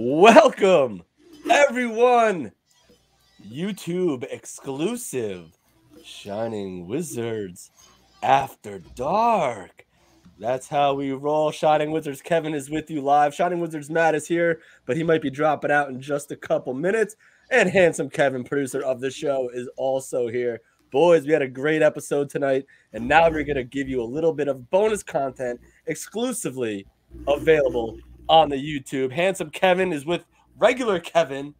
Welcome, everyone. YouTube exclusive Shining Wizards After Dark. That's how we roll. Shining Wizards Kevin is with you live. Shining Wizards Matt is here, but he might be dropping out in just a couple minutes. And Handsome Kevin, producer of the show, is also here. Boys, we had a great episode tonight, and now we're going to give you a little bit of bonus content exclusively available on the YouTube. Handsome Kevin is with regular Kevin,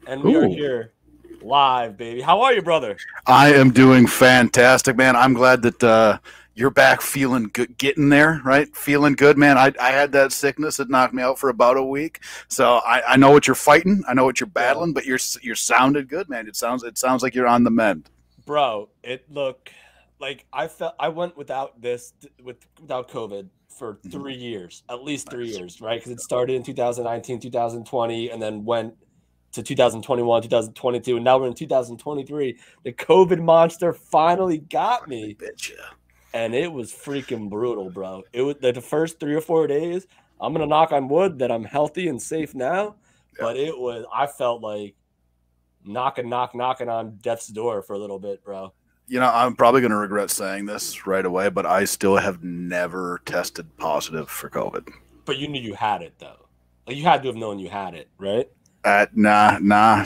and we are here live, baby. How are you, brother? I am doing fantastic, man. I'm glad that you're back feeling good, getting there, right? Feeling good, man. I had that sickness that knocked me out for about a week, so I know what you're fighting. I know what you're battling, but you're sounded good, man. It sounds like you're on the mend, bro. It looked like I went without COVID for 3 years, at least 3 years, right? Because it started in 2019, 2020, and then went to 2021, 2022, and now we're in 2023. The COVID monster finally got me. Betcha. And it was freaking brutal, bro. It was the first 3 or 4 days. I'm gonna knock on wood that I'm healthy and safe now, but I felt like knocking on death's door for a little bit, bro. You know, I'm probably going to regret saying this right away, but I still have never tested positive for COVID. But you knew you had it, though. Like, you had to have known you had it, right? Nah.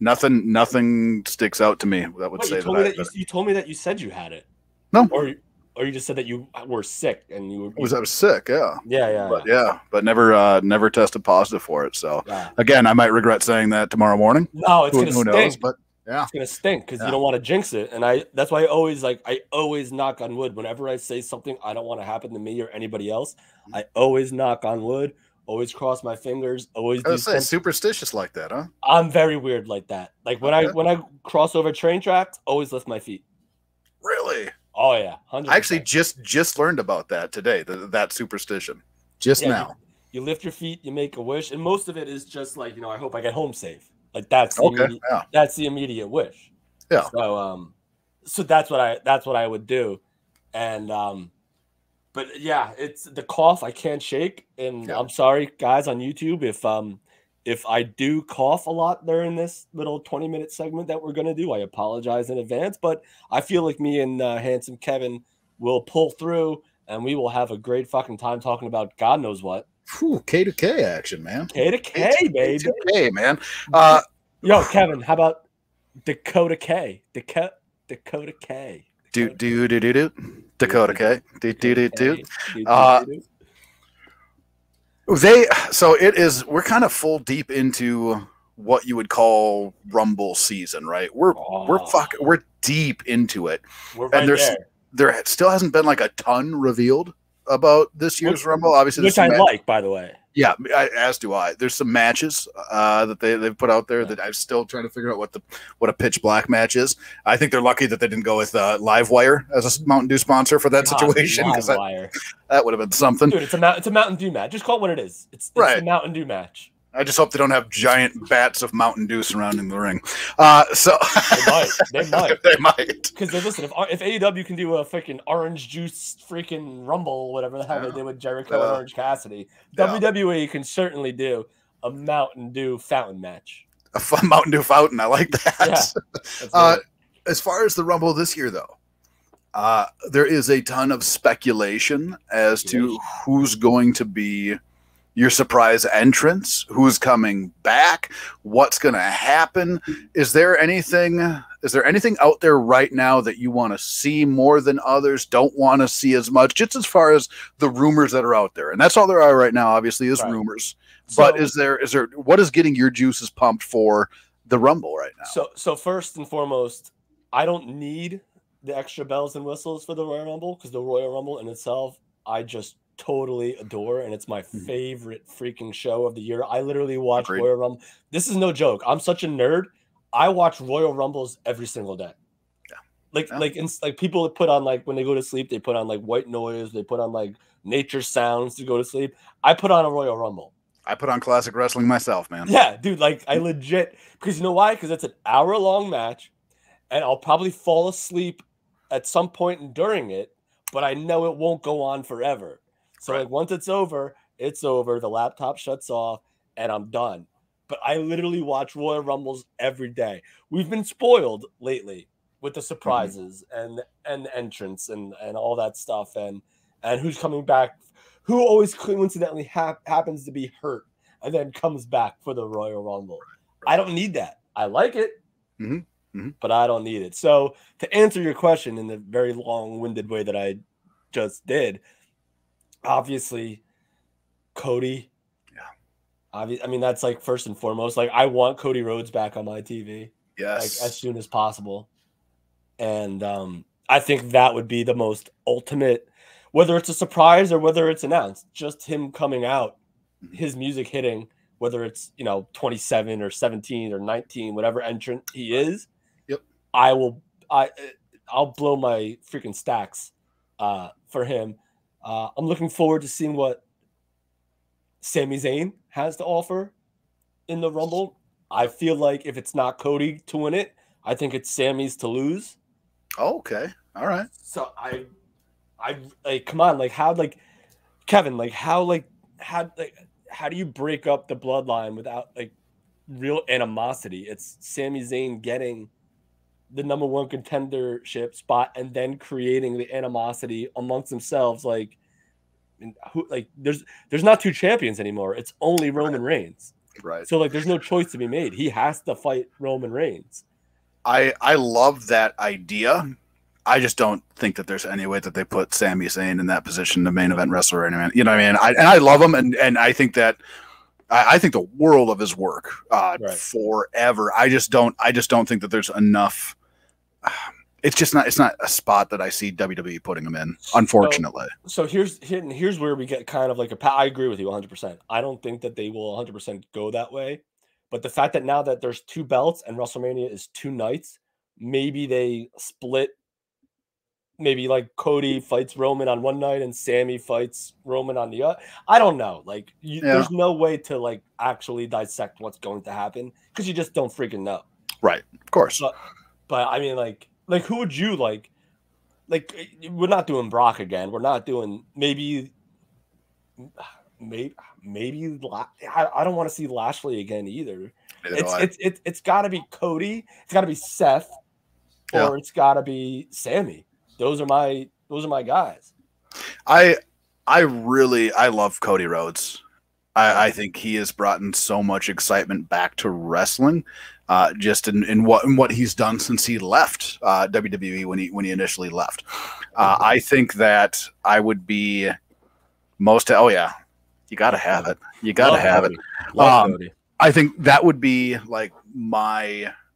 Nothing sticks out to me that would say that. You told me that you said you had it. No. Or you just said that you were sick and you were. I was sick, yeah. But never tested positive for it. So again, I might regret saying that tomorrow morning. No, it's who knows? But yeah, it's gonna stink because you don't want to jinx it. And that's why I always knock on wood whenever I say something I don't want to happen to me or anybody else. I always knock on wood. Always cross my fingers. Always do something. Superstitious like that, huh? I'm very weird like that. Like when I cross over train tracks, always lift my feet. Really? Oh yeah, 100%. I actually just learned about that today. That superstition. Now. You lift your feet, you make a wish, and most of it is just like, I hope I get home safe. Like that's the immediate wish. Yeah. So that's what I would do, and but yeah, it's the cough I can't shake, and I'm sorry guys on YouTube if I do cough a lot during this little 20-minute segment that we're gonna do. I apologize in advance, but I feel like me and Handsome Kevin will pull through, and we will have a great fucking time talking about God knows what. K to K action, man. K to K, baby. K to K, man. Yo, Kevin, how about Dakota K? Dakota K. Do Dakota K. Do. We're kind of full deep into what you would call Rumble season, right? We're deep into it. We're right there still hasn't been like a ton revealed about this year's Rumble, obviously, which I like, by the way. Yeah, as do I. There's some matches that they've put out there that I'm still trying to figure out what a pitch black match is. I think they're lucky that they didn't go with Livewire as a Mountain Dew sponsor for that situation, because that would have been something. Dude, it's a Mountain Dew match. Just call it what it is. It's a Mountain Dew match. I just hope they don't have giant bats of Mountain Dew surrounding the ring. So they might. They might. Because listen, if AEW can do a freaking orange juice freaking Rumble, whatever the hell they did with Jericho and Orange Cassidy, WWE can certainly do a Mountain Dew fountain match. A fun Mountain Dew fountain. I like that. Yeah, as far as the Rumble this year, though, there is a ton of speculation as to who's going to be your surprise entrance, who's coming back, what's going to happen. Is there anything out there right now that you want to see more than others, don't want to see as much, just as far as the rumors that are out there? And that's all there are right now, obviously, is rumors. But is there what is getting your juices pumped for the Rumble right now? So first and foremost, I don't need the extra bells and whistles for the Royal Rumble, because the Royal Rumble in itself, I just totally adore, and it's my favorite freaking show of the year. I literally watch Royal Rumble. This is no joke. I'm such a nerd. I watch Royal Rumbles every single day. Like people put on, like, when they go to sleep, they put on like white noise, they put on like nature sounds to go to sleep. I put on a Royal Rumble. I put on classic wrestling myself, man. Yeah, dude, like I legit, because you know why? Because it's an hour-long match, and I'll probably fall asleep at some point during it, but I know it won't go on forever. So like once it's over, the laptop shuts off, and I'm done. But I literally watch Royal Rumbles every day. We've been spoiled lately with the surprises and entrants and all that stuff and who's coming back, who always coincidentally happens to be hurt and then comes back for the Royal Rumble. I don't need that. I like it, but I don't need it. So to answer your question in the very long-winded way that I just did, obviously Cody. I mean, that's like first and foremost. Like, I want Cody Rhodes back on my TV, like as soon as possible. And I think that would be the most ultimate, whether it's a surprise or whether it's announced, just him coming out, his music hitting, whether it's 27 or 17 or 19, whatever entrant he is. Yep. I'll blow my freaking stacks for him. I'm looking forward to seeing what Sami Zayn has to offer in the Rumble. I feel like if it's not Cody to win it, I think it's Sami's to lose. Oh, okay. All right. So I like, come on, like, how, like, Kevin, like, how do you break up the bloodline without like real animosity? It's Sami Zayn getting the #1 contendership spot and then creating the animosity amongst themselves. Like, there's not two champions anymore. It's only Roman Reigns. Right. So like, there's no choice to be made. He has to fight Roman Reigns. I love that idea. I just don't think that there's any way that they put Sami Zayn in that position, the main event wrestler. You know what I mean? I love him, and I think that I think the world of his work forever. I just don't think that there's enough. It's not a spot that I see WWE putting him in, unfortunately. So here's where we get kind of like I agree with you 100%. I don't think that they will 100% go that way. But the fact that now that there's 2 belts and WrestleMania is 2 nights, maybe they split. Maybe like Cody fights Roman on one night and Sami fights Roman on the other. I don't know. Like, there's no way to like actually dissect what's going to happen because you just don't freaking know. Right. Of course. But I mean, like who would you like? Like, we're not doing Brock again. We're not doing maybe. I don't want to see Lashley again either. It's got to be Cody. It's got to be Seth, or it's got to be Sami. Those are my guys. I love Cody Rhodes. I think he has brought in so much excitement back to wrestling, just in what he's done since he left WWE when he initially left. I think that I would be most. Oh yeah. You got to have it. You got to have it. I think that would be like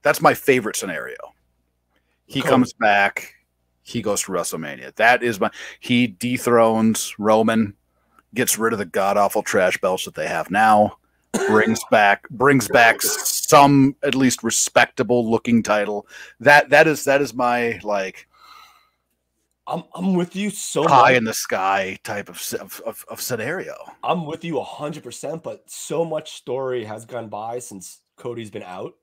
that's my favorite scenario. He comes back. He goes to WrestleMania. That is he dethrones Roman, gets rid of the god-awful trash belts that they have now, brings back some at least respectable looking title. That is my like. I'm with you so much. Pie in the sky type of scenario. I'm with you 100%, but so much story has gone by since Cody's been out,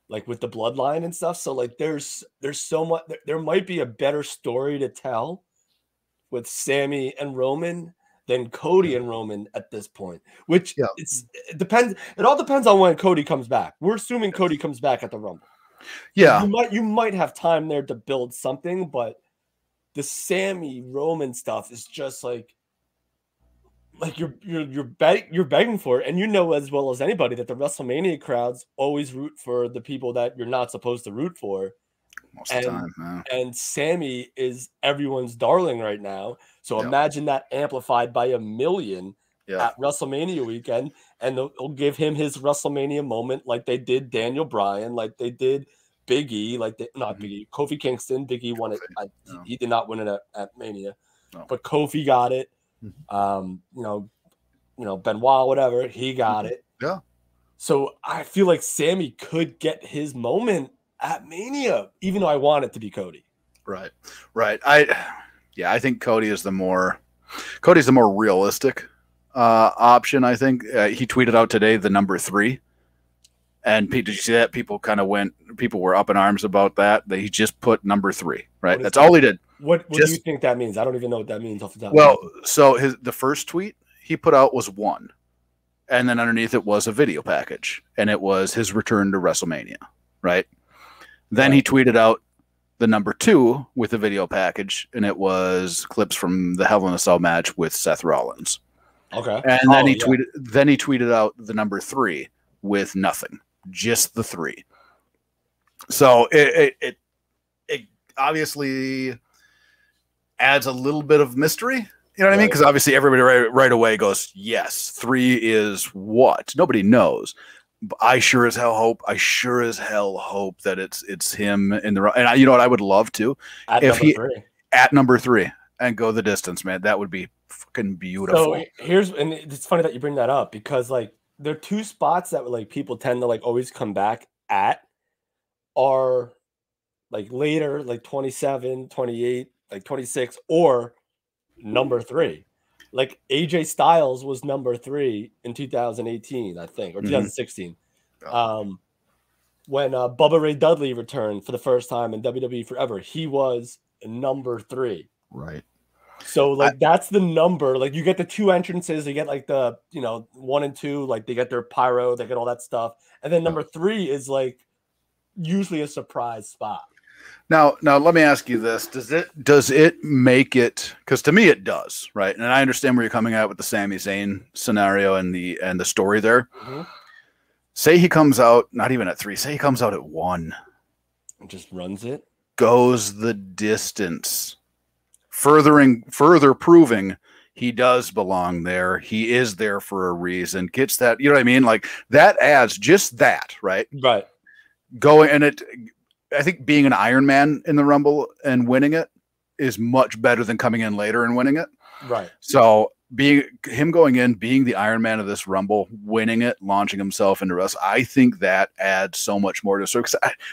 like with the bloodline and stuff. So like, there's so much. There might be a better story to tell with Sami and Roman than Cody and Roman at this point. Which it depends. It all depends on when Cody comes back. We're assuming Cody comes back at the Rumble. Yeah, you might have time there to build something, but the Sami Roman stuff is just like you're begging for it, and you know as well as anybody that the WrestleMania crowds always root for the people that you're not supposed to root for. Most of the time, man. And Sami is everyone's darling right now. So imagine that amplified by 1 million at WrestleMania weekend, and they'll give him his WrestleMania moment like they did Daniel Bryan, like they did Big E, like not Big E, Kofi Kingston. Big E won it. He did not win it at Mania, but Kofi got it. Benoit, whatever, he got it. Yeah. So I feel like Sami could get his moment at Mania, even though I want it to be Cody. Right. I think Cody's the more realistic option. I think he tweeted out today the number 3. And did you see that? People were up in arms about that. He just put number 3, right? That's all he did. What do you think that means? I don't even know what that means off the top. Well, so the first tweet he put out was 1. and then underneath it was a video package, and it was his return to WrestleMania, right? Then he tweeted out the number 2 with a video package, and it was clips from the Hell in a Cell match with Seth Rollins. Okay. And then he tweeted out the number 3 with nothing, just the 3. So it obviously adds a little bit of mystery. You know what I mean? Because obviously everybody right away goes, yes, 3 is what? Nobody knows. But I sure as hell hope that it's him in the, and you know what, I would love to at number 3 and go the distance, man. That would be fucking beautiful. So and it's funny that you bring that up, because like there are 2 spots that like people tend to like always come back at are like later, like 27, 28, like 26, or number 3. Like AJ Styles was number 3 in 2018, I think, or 2016. When Bubba Ray Dudley returned for the first time in WWE forever, he was number 3. Right. So like that's the number. Like you get the 2 entrances, you get like the 1 and 2, like they get their pyro, they get all that stuff, and then number 3 is like usually a surprise spot. Now let me ask you this. Does it make it, because to me it does, right? And I understand where you're coming at with the Sami Zayn scenario and the story there. Say he comes out not even at 3, say he comes out at 1 and just runs it, goes the distance, further proving he does belong there. He is there for a reason. Gets that, you know what I mean? Like that adds just that, right? Right. Going, and I think being an Iron Man in the Rumble and winning it is much better than coming in later and winning it. Right. So being the Iron Man of this Rumble, winning it, launching himself into us, I think that adds so much more to the story.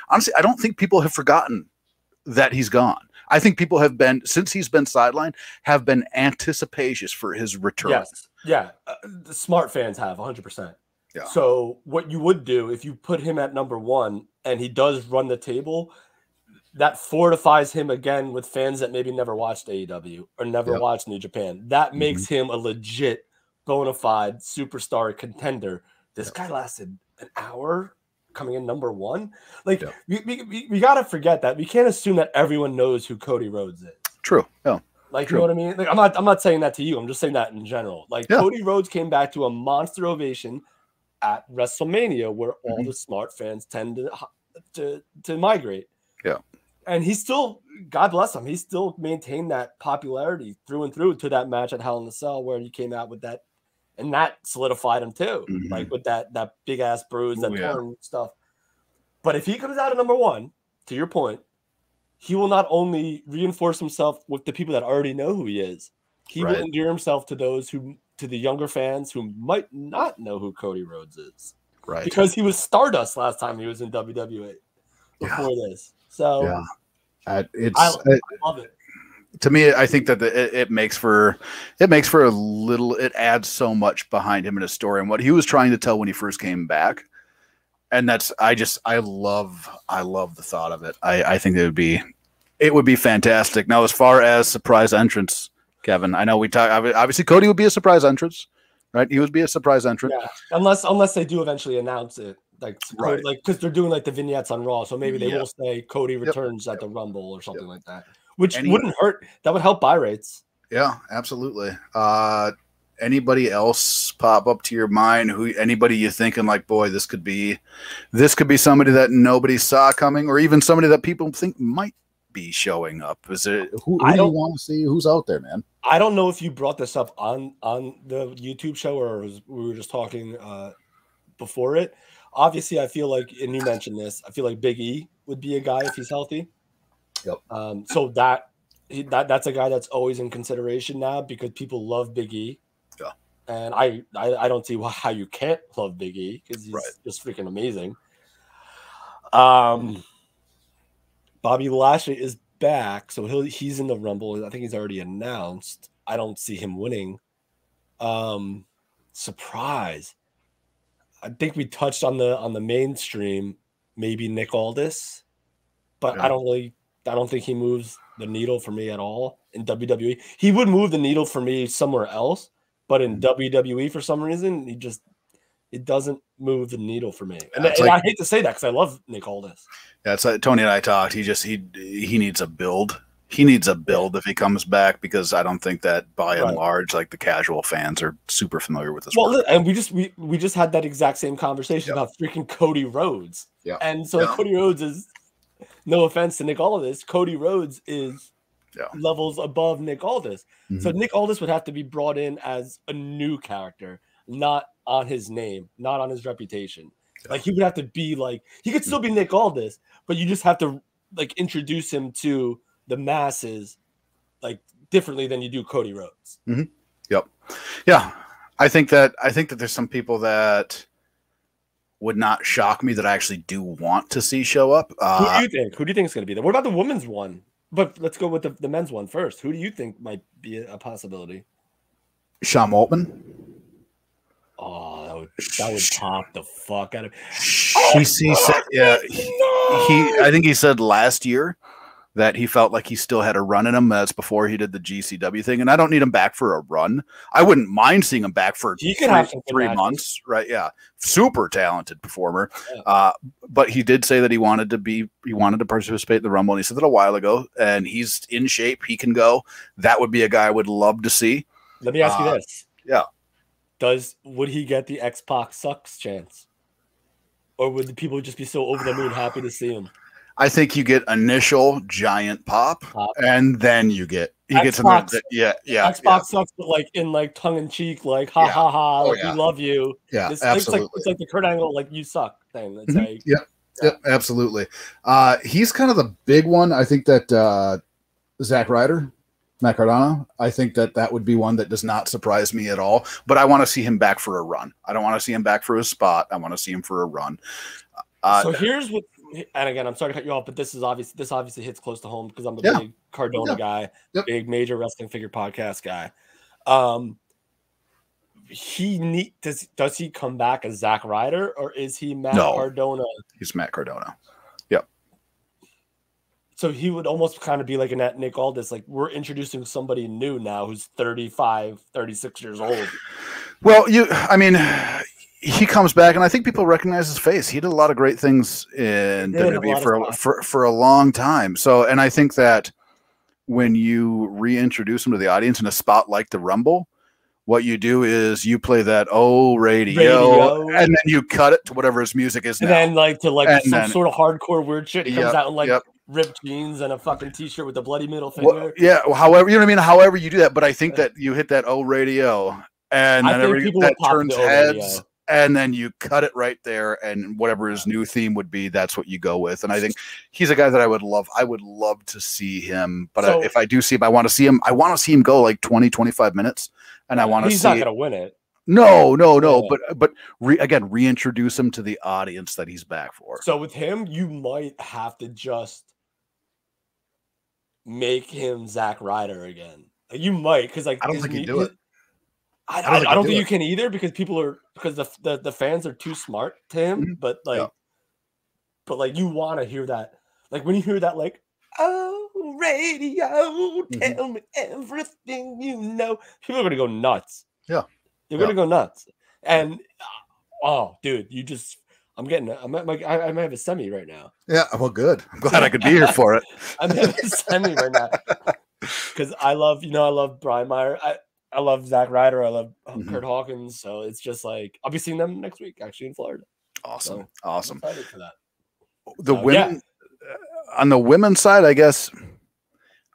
Honestly, I don't think people have forgotten that he's gone. I think people have been, since he's been sidelined, have been anticipatious for his return. Yes. Yeah. The smart fans have 100%. Yeah. So what you would do if you put him at number 1 and he does run the table, that fortifies him again with fans that maybe never watched AEW or never watched New Japan. That makes him a legit bona fide superstar contender. This guy lasted an hour coming in number 1. Like we got to forget that. We can't assume that everyone knows who Cody Rhodes is. True. Yeah. Like, you know what I mean? Like, I'm not saying that to you. I'm just saying that in general. Like Cody Rhodes came back to a monster ovation at WrestleMania, where all the smart fans tend to migrate. Yeah. And he still, God bless him, he still maintained that popularity through and through to that match at Hell in a Cell, where he came out with that, and that solidified him too, like with that big ass bruise, that torn stuff. But if he comes out at number 1, to your point, he will not only reinforce himself with the people that already know who he is, he will endear himself to those to the younger fans who might not know who Cody Rhodes is. Right. Because he was Stardust last time he was in WWE before this. So I love it. To me, I think that it makes for a little, it adds so much behind him in his story and what he was trying to tell when he first came back. And that's, I love the thought of it. I think it would be fantastic. Now, as far as surprise entrance, Kevin, I know we talk, obviously Cody would be a surprise entrance, right? He would be a surprise entrance. Yeah. Unless they do eventually announce it. Like because they're doing like the vignettes on Raw, so maybe they will say Cody returns at the Rumble or something like that, which wouldn't hurt. That would help buy rates. Yeah, absolutely. Anybody else pop up to your mind? Anybody you thinking like, boy, this could be somebody that nobody saw coming, or even somebody that people think might be showing up? Is it who do you want to see? Who's out there, man? I don't know if you brought this up on the YouTube show or we were just talking before it. Obviously, I feel like, and you mentioned this, I feel like Big E would be a guy if he's healthy. Yep. So that's a guy that's always in consideration now because people love Big E. Yeah. And I don't see how you can't love Big E because he's just freaking amazing. Bobby Lashley is back, so he's in the Rumble. I think he's already announced. I don't see him winning. Surprise. I think we touched on the mainstream, maybe Nick Aldis, but I don't think he moves the needle for me at all in WWE. He would move the needle for me somewhere else, but in WWE for some reason, it doesn't move the needle for me. And I hate to say that because I love Nick Aldis. Yeah, it's like Tony and I talked. He needs a build. He needs a build if he comes back, because I don't think that by and large, like the casual fans are super familiar with this. Well, and we just had that exact same conversation about freaking Cody Rhodes. Yeah, and so Cody Rhodes is, no offense to Nick Aldis, Cody Rhodes is levels above Nick Aldis. So Nick Aldis would have to be brought in as a new character, not on his name, not on his reputation. Like he would have to be like, he could still be Nick Aldis, but you just have to like introduce him to the masses like differently than you do Cody Rhodes. Yep. Yeah. I think that there's some people that would not shock me that I actually do want to see show up. Who do you think? Who do you think is going to be there? What about the women's one? But let's go with the men's one first. Who do you think might be a possibility? Sean Waltman. Oh, that would pop the fuck out of. He said, yeah. I think he said last year that he felt like he still had a run in him. That's before he did the GCW thing, and I don't need him back for a run. I wouldn't mind seeing him back for three months, right? Yeah, super talented performer. Yeah. But he did say that he wanted to participate in the Rumble, and he said that a while ago. And he's in shape; he can go. That would be a guy I would love to see. Let me ask you this: yeah, would he get the X-Pac sucks chance, or would the people just be so over the moon happy to see him? I think you get initial giant pop. And then you get something that, Xbox sucks, but like in like tongue in cheek, like ha ha ha, like, we love you. Yeah, absolutely. It's like the Kurt Angle, like you suck thing. It's like Yep, absolutely. He's kind of the big one. I think that Zack Ryder, Matt Cardona, I think that would be one that does not surprise me at all. But I want to see him back for a run. I don't want to see him back for a spot. I want to see him for a run. So here's what. And again, I'm sorry to cut you off, but this obviously hits close to home because I'm the big Cardona guy, big major wrestling figure podcast guy. Does he come back as Zack Ryder, or is he Matt Cardona? He's Matt Cardona. Yep. So he would almost kind of be like a Nick Aldis, like we're introducing somebody new now who's 35, 36 years old. Well, he comes back, and I think people recognize his face. He did a lot of great things in WWE for a long time. So, and I think that when you reintroduce him to the audience in a spot like the Rumble, what you do is you play that radio, and then you cut it to whatever his music is now. And then some sort of hardcore weird shit. He comes out in ripped jeans and a fucking t-shirt with a bloody middle finger. However, you know what I mean? However you do that. But I think that you hit that radio, and then that turns heads. And then you cut it right there, and whatever his new theme would be, that's what you go with. And I think he's a guy that I would love to see him. But if I do see him, I want to see him go like 20, 25 minutes. And I want to see. He's not going to win it. No. But again, reintroduce him to the audience that he's back for. So with him, you might have to just make him Zack Ryder again. You might, because I don't think he'd do it. I don't think you can either, because the fans are too smart to him. But you want to hear that, like when you hear that, like, oh, radio, tell me everything you know. People are gonna go nuts. Yeah, they're gonna go nuts. And oh, dude, I might have a semi right now. Yeah, well, good. I'm glad I could be here for it. I'm having a semi right now because I love Brian Meyer. I love Zack Ryder. I love Kurt Hawkins. So it's just like I'll be seeing them next week, actually, in Florida. Awesome, so awesome. I'm excited for that. The women on the women's side, I guess.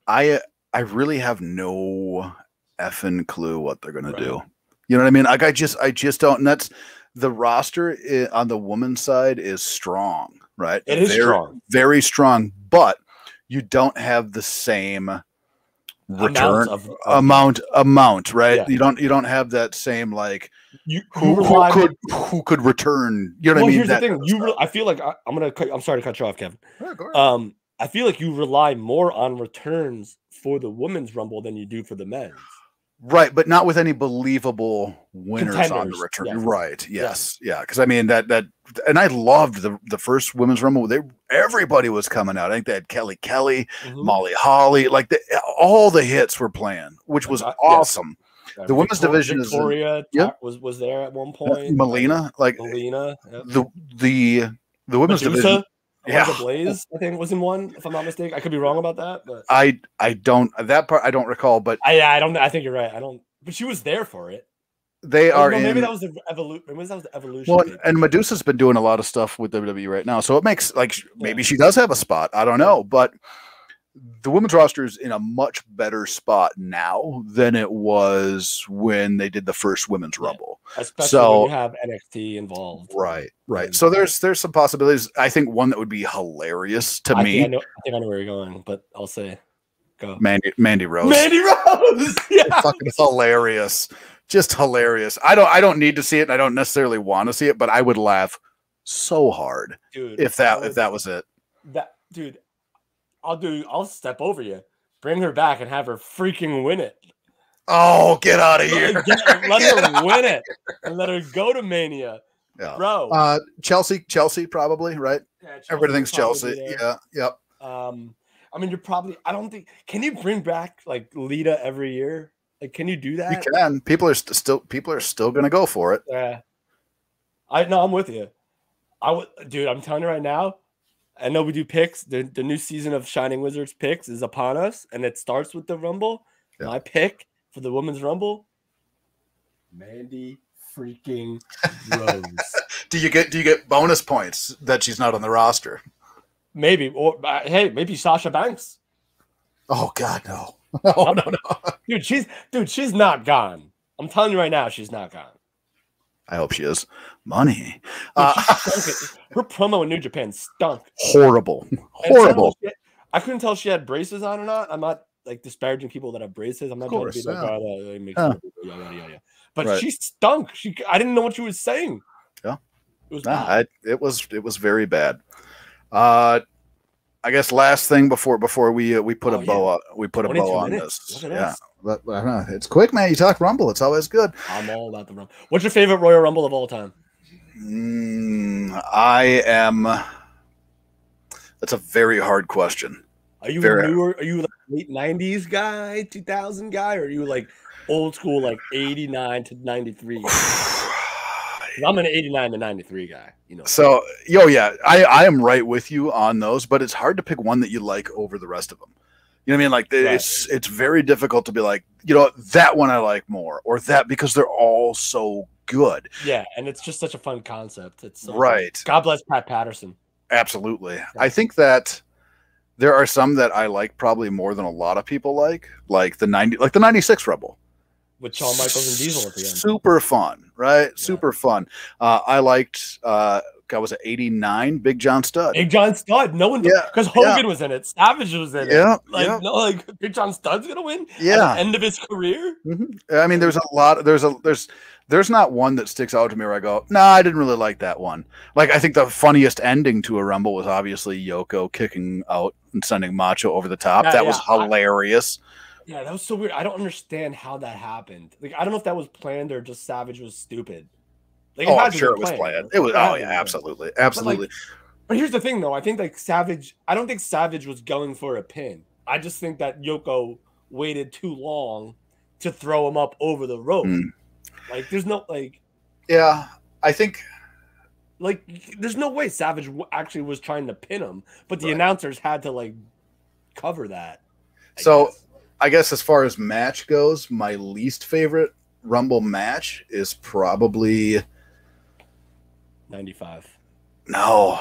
I really have no effing clue what they're gonna do. You know what I mean? Like I just don't. And that's the roster on the women's side is strong, right? It is strong, very strong, but you don't have the same amount, right? Yeah. You don't have that same like who could return. You know what I mean? Here's the thing. I feel like I'm sorry to cut you off, Kevin. Yeah, go ahead. I feel like you rely more on returns for the women's Rumble than you do for the men's. Right, but not with any believable winners on the return. Yes. Right. Yes. Yeah. Because I mean that and I loved the first women's Rumble. Everybody was coming out. I think they had Kelly, Molly Holly, like all the hits were playing, which was awesome. The women's division Victoria is was there at one point. Melina, like Melina, yep. the women's Medusa, division. Yeah, Blaze, I think was in one. If I'm not mistaken, I could be wrong about that, but I don't that part I don't recall, but I don't. I think you're right. I don't. But she was there for it. They are maybe in. that was the evolution. Maybe that was the evolution. Well, and Medusa's been doing a lot of stuff with WWE right now, so it makes maybe she does have a spot. I don't know, but the women's roster is in a much better spot now than it was when they did the first women's Rumble. Especially when you have NXT involved. Right. So there's some possibilities. I think one that would be hilarious to me. I think I know where you're going, but I'll say go. Mandy Rose. Mandy Rose. Yeah. Fucking hilarious. Just hilarious. I don't need to see it, and I don't necessarily want to see it, but I would laugh so hard, dude, if that was it. Dude, I'll step over you, bring her back, and have her freaking win it. Oh, get out of here! Let her win it, and let her go to Mania, bro. Chelsea probably, right? Yeah, everything's Chelsea. Yeah, yep. I mean, you're probably. I don't think. Can you bring back like Lita every year? Like, can you do that? You can. People are still going to go for it. Yeah. I'm with you. Dude, I'm telling you right now. I know we do picks. The new season of Shining Wizards picks is upon us, and it starts with the Rumble. Yeah. My pick for the Women's Rumble, Mandy freaking Rose. Do you get bonus points that she's not on the roster? Maybe, or hey, maybe Sasha Banks. Oh God, no. No. Dude, she's not gone. I'm telling you right now, she's not gone. I hope she is. Money. Her promo in New Japan stunk. Horrible. I couldn't tell if she had braces on or not. I'm not like disparaging people that have braces. I'm not trying to be like, but she stunk. I didn't know what she was saying. Yeah. It was it was very bad. I guess last thing before we put a bow on this. Yeah, but it's quick, man. You talk Rumble, it's always good. I'm all about the Rumble. What's your favorite Royal Rumble of all time? That's a very hard question. Are you Are you like late '90s guy, 2000 guy, or are you like old school, like '89 to '93? I'm an '89 to '93 guy, you know. So, I am right with you on those, but it's hard to pick one that you like over the rest of them. You know what I mean? Like it's very difficult to be like, that one I like more, or that, because they're all so good. Yeah, and it's just such a fun concept. It's so right. Fun. God bless Pat Patterson. Absolutely. Yeah. I think that there are some that I like probably more than a lot of people like the '96 Rumble. With Shawn Michaels and Diesel at the end. Super fun, right? Yeah. Super fun. I liked, was it 89? Big John Studd. Big John Studd. No one, because Hogan was in it. Savage was in it. Like, Big John Studd's gonna win. Yeah. At the end of his career. Mm-hmm. I mean, there's a lot. There's not one that sticks out to me where I go, nah, I didn't really like that one. Like, I think the funniest ending to a Rumble was obviously Yoko kicking out and sending Macho over the top. That was hilarious. Yeah, that was so weird. I don't understand how that happened. Like, I don't know if that was planned or just Savage was stupid. Like, I'm sure it was planned. It was. Oh yeah, absolutely. But here's the thing, though. I think I don't think Savage was going for a pin. I just think that Yoko waited too long to throw him up over the rope. Like, there's no Yeah, I think. Like, there's no way Savage actually was trying to pin him, but the announcers had to cover that. I guess as far as match goes, my least favorite Rumble match is probably 95. No.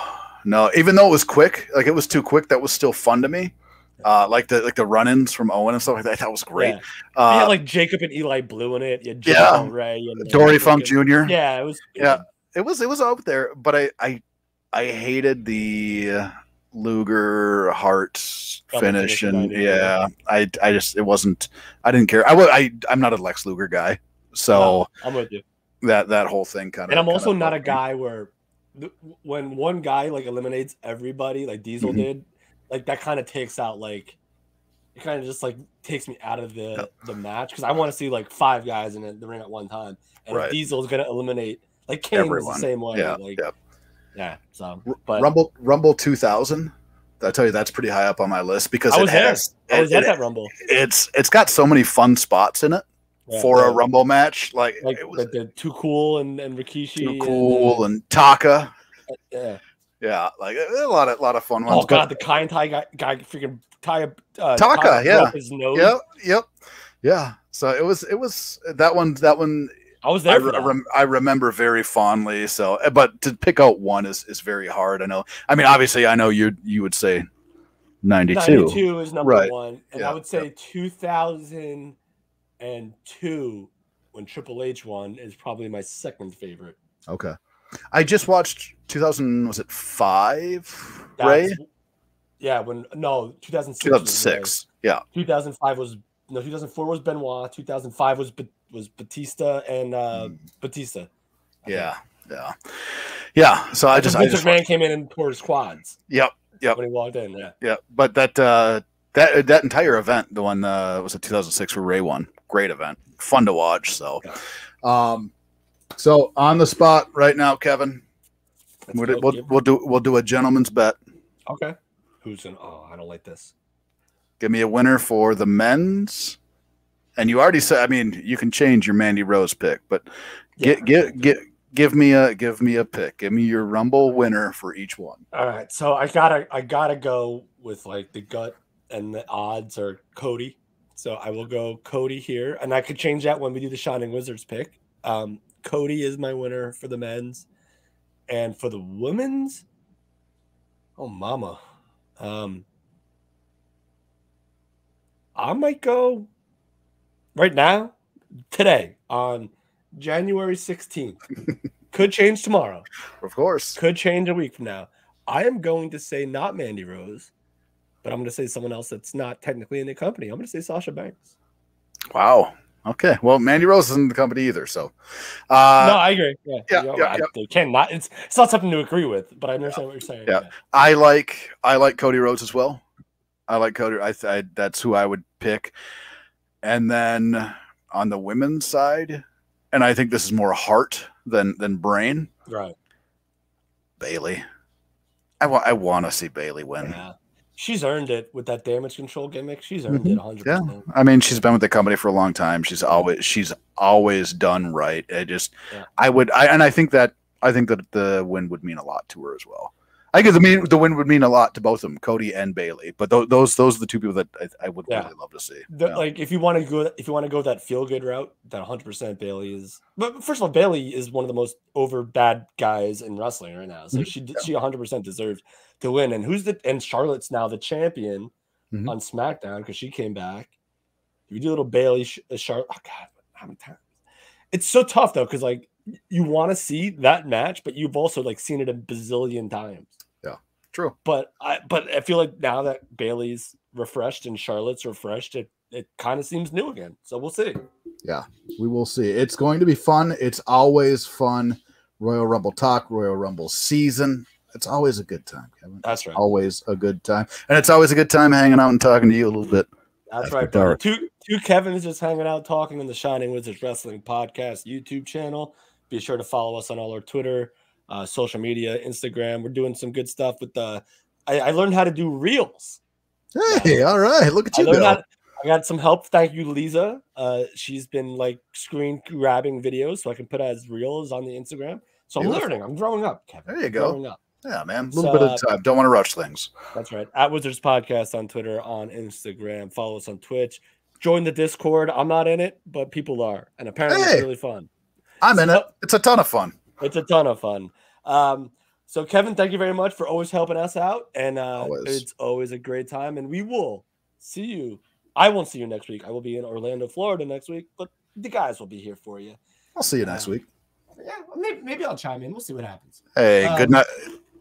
Even though it was quick, it was too quick, that was still fun to me. Like the run-ins from Owen and stuff like that. That was great. Yeah. You had like Jacob and Eli Blue in it. You had Ray and Dory Funk Jr. Yeah, it was. Yeah, it was out there, but I hated the Luger Hart finish, and it wasn't. I didn't care. I'm not a Lex Luger guy, so I'm with you. That whole thing kind of. And I'm also not a guy where when one guy eliminates everybody like Diesel did, that kind of takes out it kind of just takes me out of the match, because I want to see 5 guys in the ring at one time, and if Diesel's gonna eliminate Kane was the same way. Yeah. So, but Rumble 2000, I tell you, that's pretty high up on my list because I was at that Rumble. It's got so many fun spots in it. for a Rumble match. Like it was the Too Cool and Rikishi. Too Cool and Taka. Yeah, like a lot of fun ones. Oh god, the Kai and Tai guy freaking Taka, yeah, his nose. Yep. Yeah. So it was that one. I was there. I remember very fondly. So, but to pick out one is very hard. I know. I mean, obviously, I know you would say 92. 92 is number one, and I would say 2002 when Triple H won is probably my second favorite. Okay. I just watched 2005, Ray? Yeah, 2006. 2006. Yeah. 2004 was Benoit. 2005 was Batista and Batista. Yeah. So I just McMahon came in and tore his quads. Yep. When he walked in, yeah. But that entire event, the one was in 2006 where Ray won. Great event, fun to watch. So, so on the spot right now, Kevin, we'll do a gentleman's bet. Okay. Who's in? Oh, I don't like this. Give me a winner for the men's. And you already said, I mean, you can change your Mandy Rose pick, but give me a pick. Give me your Rumble winner for each one. All right. So I gotta go with like the gut, and the odds are Cody. So I will go Cody here, and I could change that when we do the Shining Wizards pick. Cody is my winner for the men's, and for the women's, oh mama, I might go right now, today on January 16th. Could change tomorrow. Of course. Could change a week from now. I am going to say not Mandy Rose, but I'm going to say someone else that's not technically in the company. I'm going to say Sasha Banks. Wow. Okay. Well, Mandy Rose isn't in the company either, so. No, I agree. Yeah. They cannot. It's not something to agree with, but I understand what you're saying. Yeah. I like Cody Rhodes as well. I like Cody. That's who I would pick. And then on the women's side, and I think this is more heart than brain. Right. Bayley. I want to see Bayley win. Yeah. She's earned it with that damage control gimmick. She's earned it 100%. Yeah. I mean, she's been with the company for a long time. She's always done right. I think that the win would mean a lot to her as well. I guess the win would mean a lot to both of them, Cody and Bayley. But those are the two people that I would really love to see. Like if you want to go that feel good route, that 100% Bayley is. But first of all, Bayley is one of the most over bad guys in wrestling right now. So she 100% deserves to win. And Charlotte's now the champion on SmackDown because she came back. You do a little Bayley Charlotte. Oh God, how many times? It's so tough though because like you want to see that match, but you've also like seen it a bazillion times. True. But I feel like now that Bayley's refreshed and Charlotte's refreshed, it kind of seems new again. So we'll see. Yeah, we will see. It's going to be fun. It's always fun. Royal Rumble talk, Royal Rumble season. It's always a good time, Kevin. That's right. Always a good time. And it's always a good time hanging out and talking to you a little bit. That's right, bro. Two Kevins just hanging out talking on the Shining Wizards Wrestling Podcast YouTube channel. Be sure to follow us on all our Twitter, social media, Instagram. We're doing some good stuff with I learned how to do reels. Hey, all right. Look at you go. I got some help. Thank you, Lisa. She's been like screen grabbing videos so I can put as reels on the Instagram. So I'm learning. I'm growing up, Kevin. There you go. Growing up. Yeah, man. A little bit of time. Don't want to rush things. That's right. At Wizards Podcast on Twitter, on Instagram. Follow us on Twitch. Join the Discord. I'm not in it, but people are. And apparently it's really fun. I'm in it. It's a ton of fun. It's a ton of fun. So Kevin, thank you very much for always helping us out. And it's always a great time. And we will see you. I won't see you next week. I will be in Orlando, Florida next week, but the guys will be here for you. I'll see you next week. Yeah, maybe I'll chime in. We'll see what happens. Hey, good night.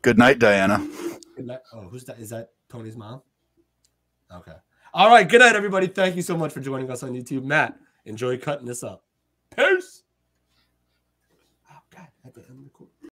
Good night, Diana. Good night. Oh, who's that? Is that Tony's mom? Okay. All right. Good night, everybody. Thank you so much for joining us on YouTube. Matt, enjoy cutting this up. Peace.